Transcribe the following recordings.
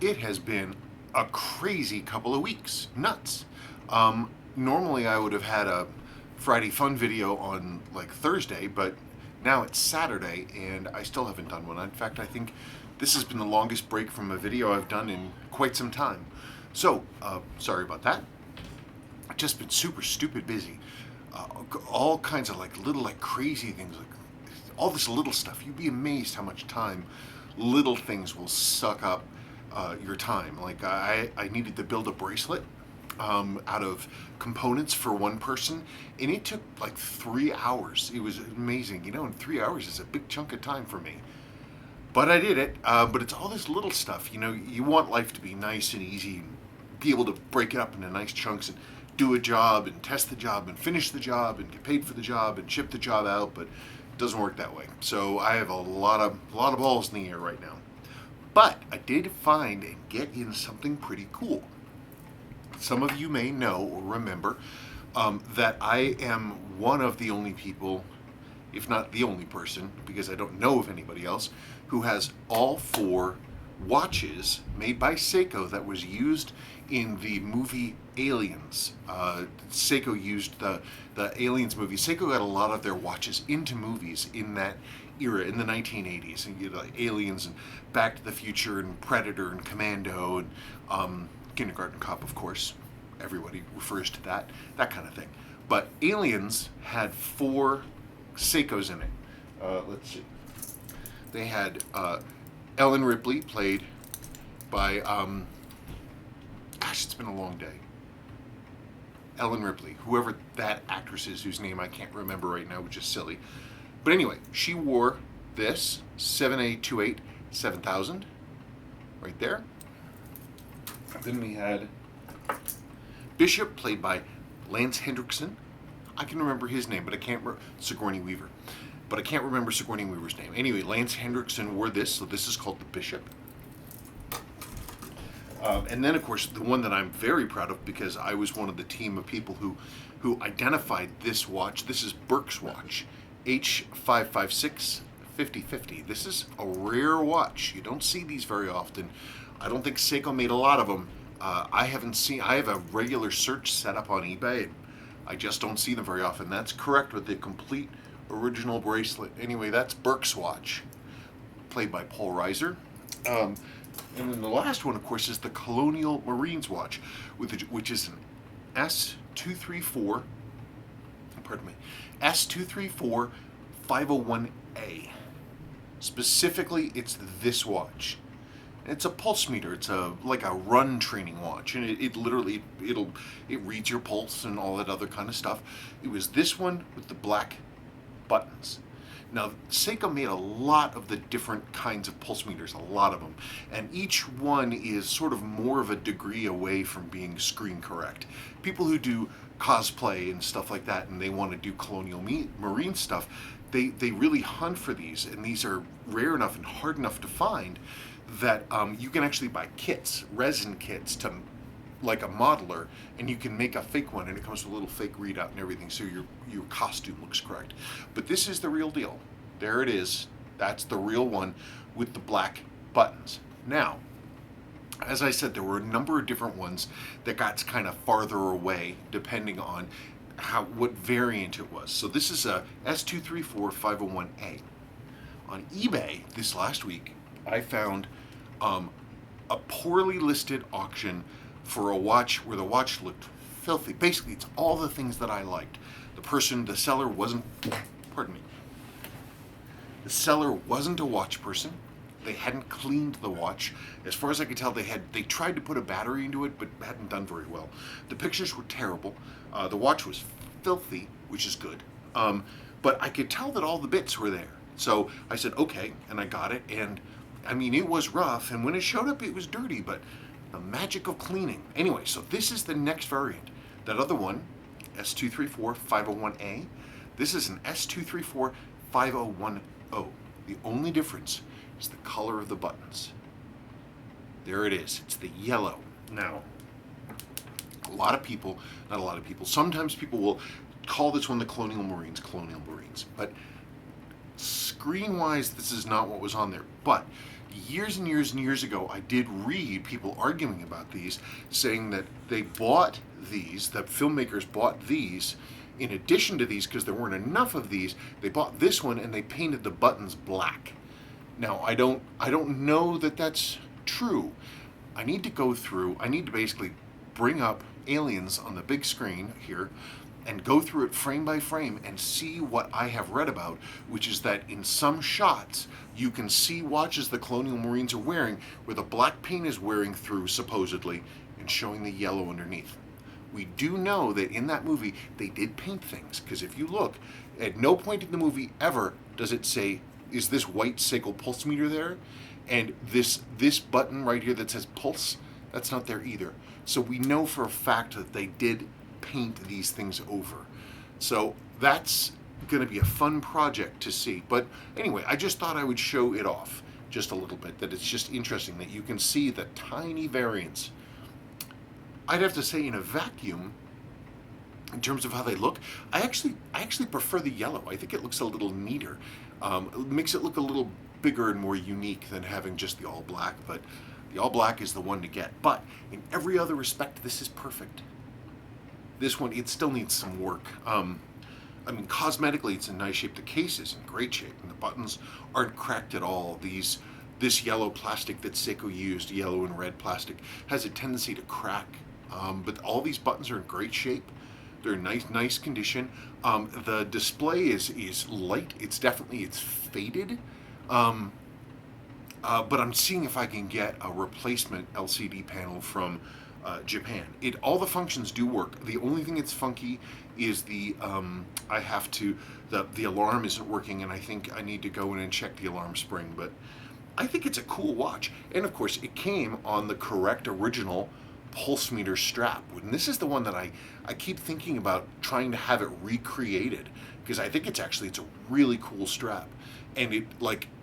It has been a crazy couple of weeks. Nuts. Normally I would have had a Friday fun video on like Thursday, but now it's Saturday and I still haven't done one. In fact, I think this has been the longest break from a video I've done in quite some time. So, sorry about that. I've just been super stupid busy. All kinds of like little like crazy things, like all this little stuff. You'd be amazed how much time little things will suck up your time. Like I needed to build a bracelet out of components for one person, and it took like 3 hours. It was amazing, and 3 hours is a big chunk of time for me. But I did it. But it's all this little stuff. You want life to be nice and easy, and be able to break it up into nice chunks and do a job and test the job and finish the job and get paid for the job and ship the job out. But it doesn't work that way. So I have a lot of balls in the air right now. But I did find and get in something pretty cool. Some of you may know or remember that I am one of the only people, if not the only person, because I don't know of anybody else, who has all four watches made by Seiko that was used in the movie Aliens. Seiko used the Aliens movie. Seiko got a lot of their watches into movies in that era, in the 1980s. And like Aliens and Back to the Future and Predator and Commando and Kindergarten Cop, of course. Everybody refers to that kind of thing. But Aliens had four Seikos in it. Let's see. They had Ellen Ripley, played by, it's been a long day. Ellen Ripley, whoever that actress is, whose name I can't remember right now, which is silly. But anyway, she wore this 7A28 7000 right there. And then we had Bishop, played by Lance Hendrickson. I can remember his name, but I can't remember Sigourney Weaver. But I can't remember Sigourney Weaver's name. Anyway, Lance Hendrickson wore this, so this is called the Bishop. And then, of course, the one that I'm very proud of, because I was one of the team of people who identified this watch. This is Burke's watch, H556 5050. This is a rare watch. You don't see these very often. I don't think Seiko made a lot of them. I have a regular search set up on eBay. I just don't see them very often. That's correct, with the complete original bracelet. Anyway, that's Burke's watch, played by Paul Reiser. And then the last one, of course, is the Colonial Marines watch, which is an S234, pardon me, S234 501A. Specifically, it's this watch. It's a pulse meter. It's like a run training watch, and it literally reads your pulse and all that other kind of stuff. It was this one with the black buttons. Now, Seiko made a lot of the different kinds of pulse meters, a lot of them, and each one is sort of more of a degree away from being screen correct. People who do cosplay and stuff like that, and they want to do Colonial Marine stuff, they really hunt for these, and these are rare enough and hard enough to find that you can actually buy kits, resin kits, to like a modeler, and you can make a fake one, and it comes with a little fake readout and everything, so your costume looks correct. But this is the real deal. There it is. That's the real one with the black buttons. Now, as I said, there were a number of different ones that got kind of farther away depending on what variant it was. So this is a S234 501A. On eBay this last week, I found a poorly listed auction for a watch where the watch looked filthy. Basically, it's all the things that I liked. The seller wasn't, pardon me, the seller wasn't a watch person. They hadn't cleaned the watch. As far as I could tell, they tried to put a battery into it, but hadn't done very well. The pictures were terrible. The watch was filthy, which is good. But I could tell that all the bits were there. So I said, okay, and I got it. And I mean, it was rough, and when it showed up, it was dirty, but the magic of cleaning. Anyway, so this is the next variant. That other one, S234 501A, this is an S234 501O. The only difference is the color of the buttons. There it is. It's the yellow. Now, sometimes people will call this one the Colonial Marines, but screen-wise, this is not what was on there. But years and years and years ago, I did read people arguing about these, saying that they bought these, that filmmakers bought these in addition to these because there weren't enough of these. They bought this one and they painted the buttons black. Now, I don't know that that's true. I need to basically bring up Aliens on the big screen here and go through it frame by frame and see what I have read about, which is that in some shots you can see watches the Colonial Marines are wearing where the black paint is wearing through, supposedly, and showing the yellow underneath. We do know that in that movie they did paint things, because if you look, at no point in the movie ever does it say, is this white Seiko pulse meter there? And this button right here that says pulse, that's not there either. So we know for a fact that they did paint these things over. So that's going to be a fun project to see. But anyway, I just thought I would show it off just a little bit, that it's just interesting that you can see the tiny variance. I'd have to say, in a vacuum, in terms of how they look, I actually prefer the yellow. I think it looks a little neater. It makes it look a little bigger and more unique than having just the all black, but the all black is the one to get. But in every other respect, this is perfect. This one, it still needs some work. I mean, cosmetically, it's in nice shape. The case is in great shape, and the buttons aren't cracked at all. This yellow plastic that Seiko used, yellow and red plastic, has a tendency to crack. But all these buttons are in great shape. They're in nice condition. The display is light. It's faded. But I'm seeing if I can get a replacement LCD panel from Japan. All the functions do work. The only thing that's funky is the alarm isn't working, and I think I need to go in and check the alarm spring. But I think it's a cool watch, and of course it came on the correct original pulse meter strap. And this is the one that I keep thinking about trying to have it recreated, because I think it's a really cool strap, and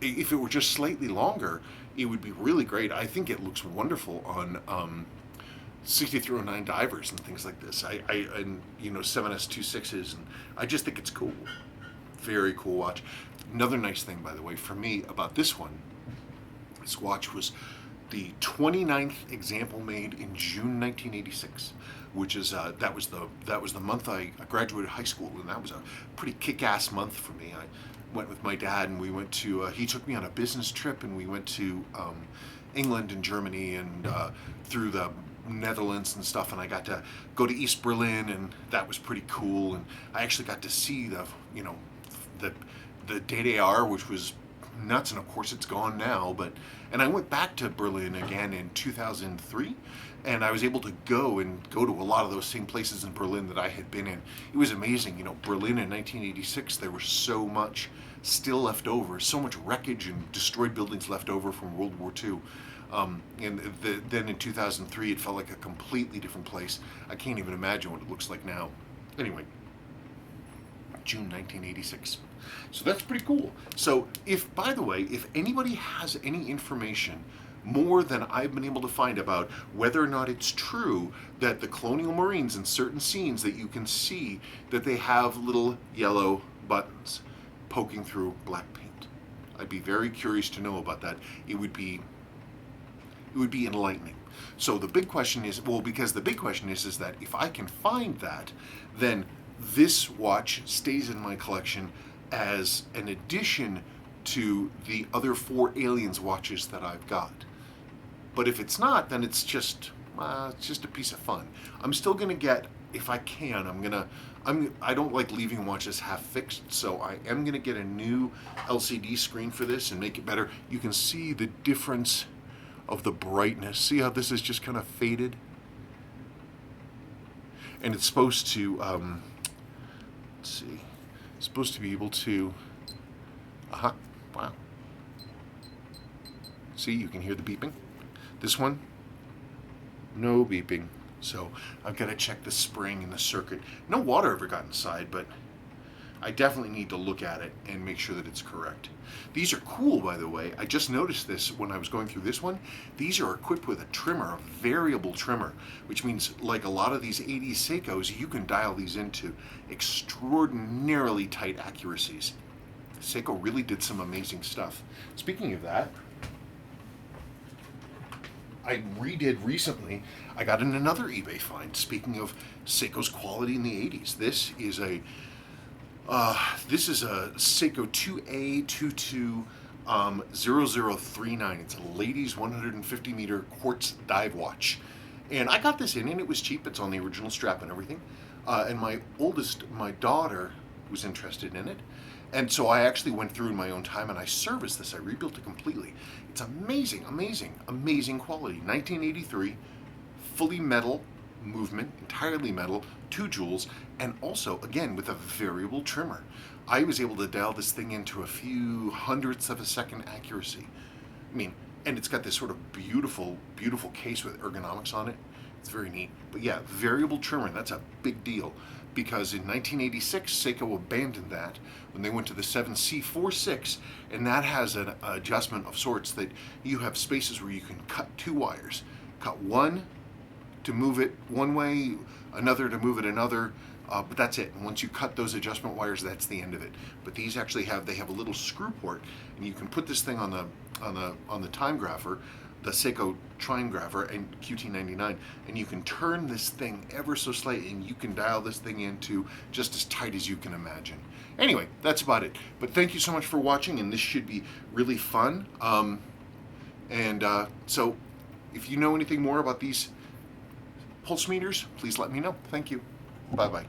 if it were just slightly longer, it would be really great. I think it looks wonderful on 6309 divers and things like this. And 7S26s, and I just think it's cool. Very cool watch. Another nice thing, by the way, for me about this watch was the 29th example made in June 1986, which is that was the month I graduated high school, and that was a pretty kick-ass month for me. I went with my dad, and we went to he took me on a business trip, and we went to England and Germany and through the Netherlands and stuff, and I got to go to East Berlin, and that was pretty cool. And I actually got to see the DDR, which was nuts, and of course it's gone now. And I went back to Berlin again in 2003, and I was able to go to a lot of those same places in Berlin that I had been in. It was amazing. Berlin in 1986, there was so much still left over, so much wreckage and destroyed buildings left over from World War II. Then in 2003, it felt like a completely different place. I can't even imagine what it looks like now. Anyway, June 1986. So that's pretty cool. So by the way, if anybody has any information more than I've been able to find about whether or not it's true that the Colonial Marines in certain scenes that you can see that they have little yellow buttons poking through black paint, I'd be very curious to know about that. It would be enlightening. So the big question is, is that if I can find that, then this watch stays in my collection as an addition to the other 4 Aliens watches that I've got. But if it's not, then it's just a piece of fun. I'm still gonna get, if I can, I don't like leaving watches half fixed, so I am gonna get a new LCD screen for this and make it better. You can see the difference of the brightness. See how this is just kind of faded? And it's supposed to, let's see, it's supposed to be able to, wow. See, you can hear the beeping. This one, no beeping. So I've got to check the spring and the circuit. No water ever got inside, but I definitely need to look at it and make sure that it's correct. These are cool, by the way. I just noticed this when I was going through this one. These are equipped with a trimmer, a variable trimmer, which means like a lot of these 80s Seikos, you can dial these into extraordinarily tight accuracies. Seiko really did some amazing stuff. Speaking of that, I redid recently. I got in another eBay find. Speaking of Seiko's quality in the 80s, this is a Seiko 2A22 0039. It's a ladies 150 meter quartz dive watch. And I got this in and it was cheap. It's on the original strap and everything. And my daughter, was interested in it. And so I actually went through in my own time and I serviced this. I rebuilt it completely. It's amazing, amazing, amazing quality. 1983, fully metal movement, entirely metal, 2 jewels, and also, again, with a variable trimmer. I was able to dial this thing into a few hundredths of a second accuracy. I mean, and it's got this sort of beautiful, beautiful case with ergonomics on it. It's very neat. But yeah, variable trimmer, that's a big deal because in 1986, Seiko abandoned that when they went to the 7C46, and that has an adjustment of sorts that you have spaces where you can cut 2 wires. Cut one to move it one way, another to move it another, but that's it. And once you cut those adjustment wires, that's the end of it. But these actually have a little screw port, and you can put this thing on the time grapher, the Seiko Time Grapher and QT99, and you can turn this thing ever so slightly, and you can dial this thing into just as tight as you can imagine. Anyway, that's about it. But thank you so much for watching, and this should be really fun. So if you know anything more about these pulse meters, please let me know. Thank you. Bye-bye.